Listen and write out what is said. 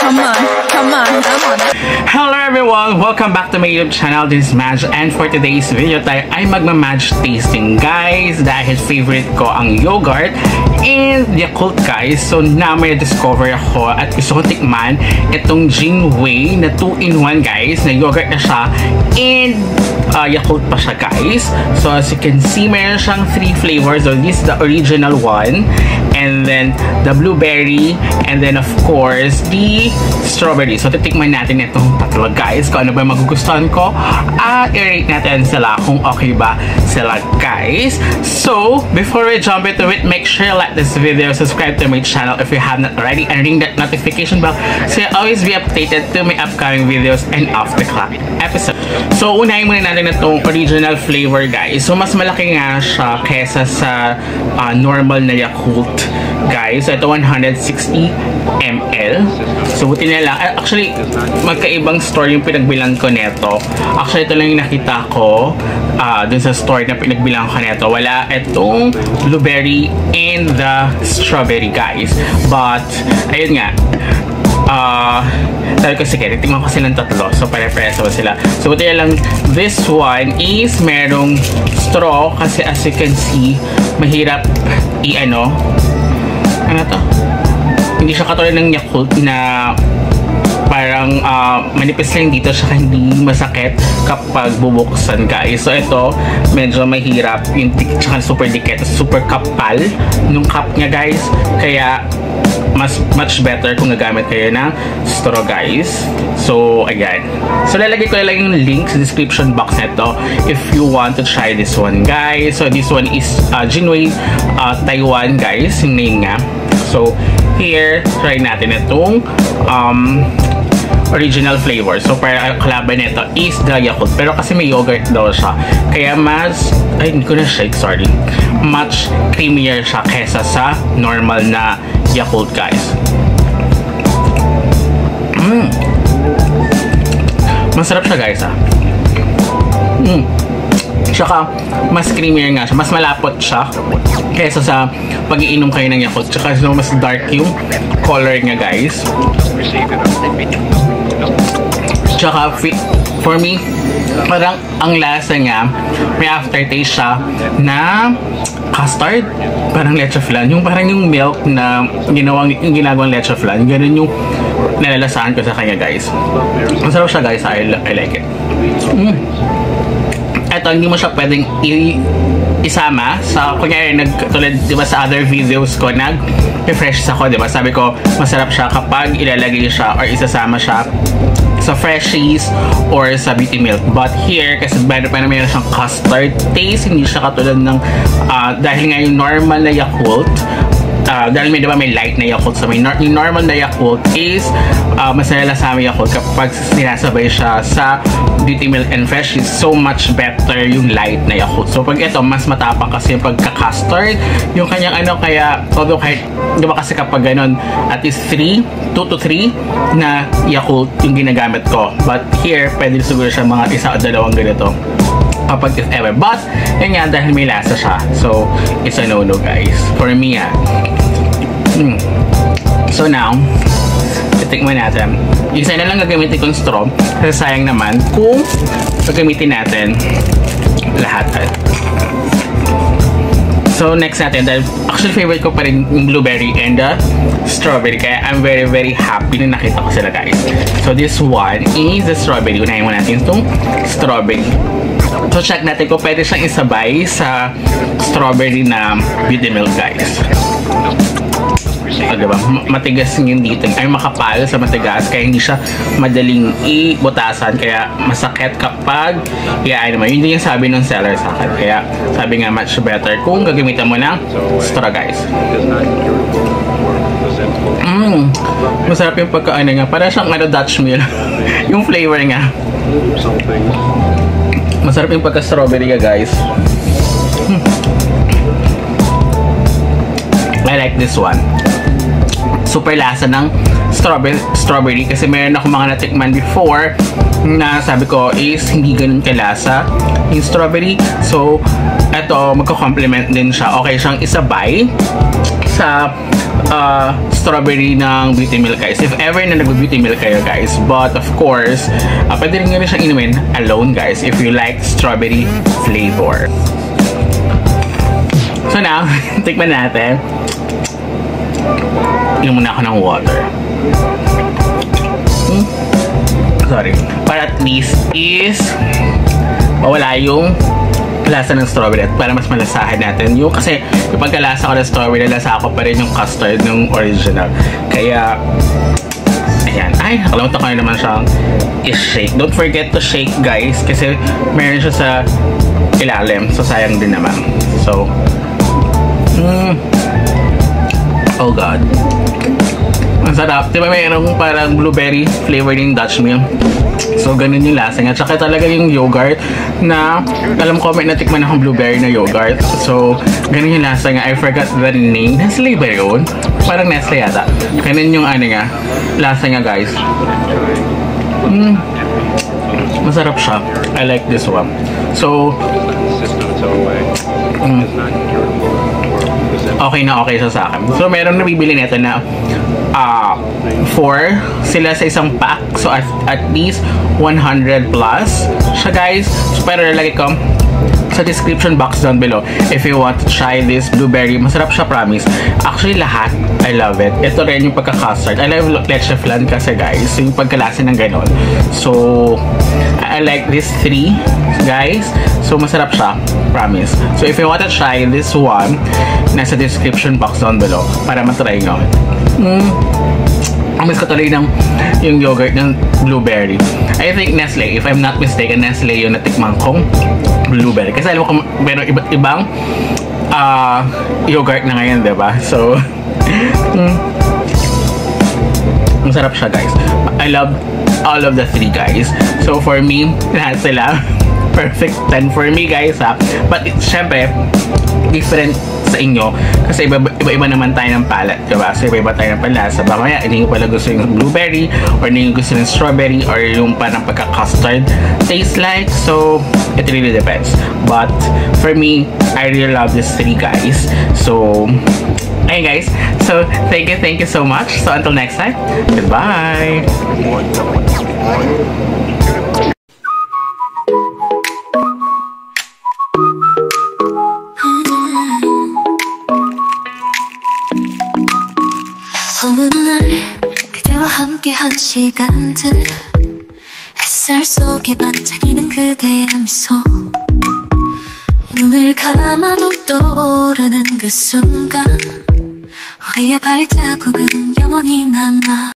Come on, come on, come on. Hello everyone! Welcome back to my YouTube channel. This is Madge, and for today's video tayo ay magma-Madge tasting, guys, dahil favorite ko ang yogurt and Yakult, guys. So now may discover ako at gusto ko tikman itong Jinwei na 2-in-1, guys, na yogurt na siya and Yakult pa siya, guys. So as you can see, mayroon siyang 3 flavors. So this is the original one, and then the blueberry, and then of course the strawberry. So titikman natin itong tatlo, guys, kung ano ba magugustuhan ko at i-rate natin sila kung okay ba sila, guys. So before we jump into it, make sure you like this video, subscribe to my channel if you have not already, and ring that notification bell so you always be updated to my upcoming videos and off the clock episode. So unahin muna natin itong original flavor, guys. So mas malaki nga siya kesa sa normal na Yakult, guys. So ito 160 ml. So buti na lang. Actually, magkaibang store yung pinagbilang ko neto. Actually, ito lang yung nakita ko dun sa store na pinagbilang ko neto. Wala itong blueberry and the strawberry, guys. But, ayun nga. Sabi ko, sige, titingnan ko silang tatlo. So, pare-preso sila. So, buti na lang, this one is merong straw kasi as you can see, mahirap ano to? Hindi siya katulad ng Yakult na parang manipis lang dito siya, hindi masakit kapag bubuksan, guys. So ito medyo mahirap yung tsaka super dikit, super kapal nung cup niya, guys, kaya much better kung gagamit kayo ng straw, guys. So ayan, so lalagay ko lang yung link sa description box nito if you want to try this one, guys. So this one is Jinwei Taiwan, guys, yung name nga. So here, try natin itong original flavor. So para kalaban nito is the Yakult, pero kasi may yogurt daw siya, kaya mas, ay hindi ko na shake, sorry, much creamier siya kesa sa normal na Yakult, guys. Masarap siya, guys, Tsaka mas creamier nga siya, mas malapot siya kesa sa pag-iinom kayo ng Yakult. Tsaka mas dark yung color niya, guys. Tsaka for me, parang ang lasa niya, may aftertaste siya na custard, parang leche flan, yung parang yung milk na ginagawang leche flan, ganun yung nalalasahan ko sa kanya, guys. Masarap siya, guys. I like it. Ito, hindi mo siya pwedeng isama sa, kunyari, tulad, di ba, sa other videos ko, nag-refresh ako, di ba? Sabi ko, masarap siya kapag ilalagay siya or isasama siya sa freshies or sa beauty milk. But here, kasi meron siyang custard taste, hindi siya katulad ng, dahil nga yung normal na Yakult, dahil may, diba, may light na Yakult, so yung normal na Yakult is mas nalalasama Yakult kapag sinasabay siya sa beauty milk and fresh, is so much better yung light na Yakult. So pag ito, mas matapang kasi yung pagka-custard, yung kanyang kaya although kahit, diba, kasi kapag ganun, at least 2 to 3 na Yakult yung ginagamit ko, but here pwede siguro siya mga 1 o 2 ganito kapag if ever. But yun nga, dahil may lasa siya, so it's a no-no, guys, for me. So now, titikman natin. Isa na lang gagamitin kong straw kasi sayang naman kung gagamitin natin lahat. So next natin, dahil actually favorite ko pa rin yung blueberry and the strawberry, kaya I'm very very happy na nakita ko sila, guys. So this one is the strawberry. Unahin mo natin itong strawberry. So check natin kung pwede siyang isabay sa strawberry na beauty milk, guys. Diba? Matigas yung dito, ay makapal sa matigas, kaya hindi siya madaling ibutasan, kaya masakit kapag iaan mo. Yun din yung sabi ng seller sa akin, kaya sabi nga much better kung gagamitan mo ng straw, guys. Masarap yung pagkaano nga, para siyang Dutch meal yung flavor nga. Masarap yung pagka-strawberry nga, guys. I like this one. Super lasa ng strawberry kasi meron ako mga natikman before na sabi ko is hindi ganun kalasa yung strawberry. So, eto, magko-complement din siya. Okay siyang isabay sa strawberry ng beauty milk guys. If ever na nag-beauty milk kayo guys. But of course, pwede rin nyo siyang inumin alone guys if you like strawberry flavor. So now, tikman natin. Inom muna ako ng water. Sorry. Para at least is mawala yung lasa ng strawberry at para mas malasahan natin yung kasi yung pagkalasa ko ng strawberry lasa ko pa rin yung custard ng original kaya ayan ay nakalimutan ko na naman siyang i-shake. Don't forget to shake guys kasi meron siya sa ilalim so sayang din naman. So oh god, ang sarap. Diba mayroong parang blueberry flavor ng Dutch Mill. So, ganun yung lasa niya. Tsaka talaga yung yogurt na, alam ko may natikman akong blueberry na yogurt. So, ganun yung lasa niya. I forgot the name. Nestle ba yun? Parang Nestle yata. Ganun yung ano nga, lasa niya guys. Masarap siya. I like this one. So, okay na okay siya sa akin. So, meron nabibili nito na 4 sila sa isang pack. So, at least 100 plus siya guys. So, pero lalagay ko sa description box down below if you want to try this blueberry. Masarap siya, promise. Actually, lahat. I love it. Ito rin yung pagka-custard. I love leche flan kasi guys. So, yung pagkalasa ng ganon. So, I like this 3 guys. So, masarap siya. Promise. So, if you want to try this one, nasa description box down below para matry nyo. Ang miss ko tuloy ng yung yogurt ng blueberry. I think Nestle, if I'm not mistaken, Nestle yung natikman kong blueberry. Kasi alam ko meron iba't ibang yogurt na ngayon, diba? So, ang sarap siya guys. I love all of the 3 guys. So for me, lahat sila perfect 10 for me guys ha. But syempre, different sa inyo kasi iba-iba naman tayo ng palate, diba? So iba-iba tayo ng palasa. Baka maya, hindi nyo pala gusto yung blueberry or hindi nyo gusto yung strawberry or yung parang pagka-custard taste like. So, it really depends. But, for me, I really love these 3 guys. So, ayun guys. So, thank you so much. So, until next time, goodbye! 어느 날 그대와 함께한 시간들 햇살 속에 반짝이는 그대의 미소 눈을 감아도 떠오르는 그 순간 우리의 발자국은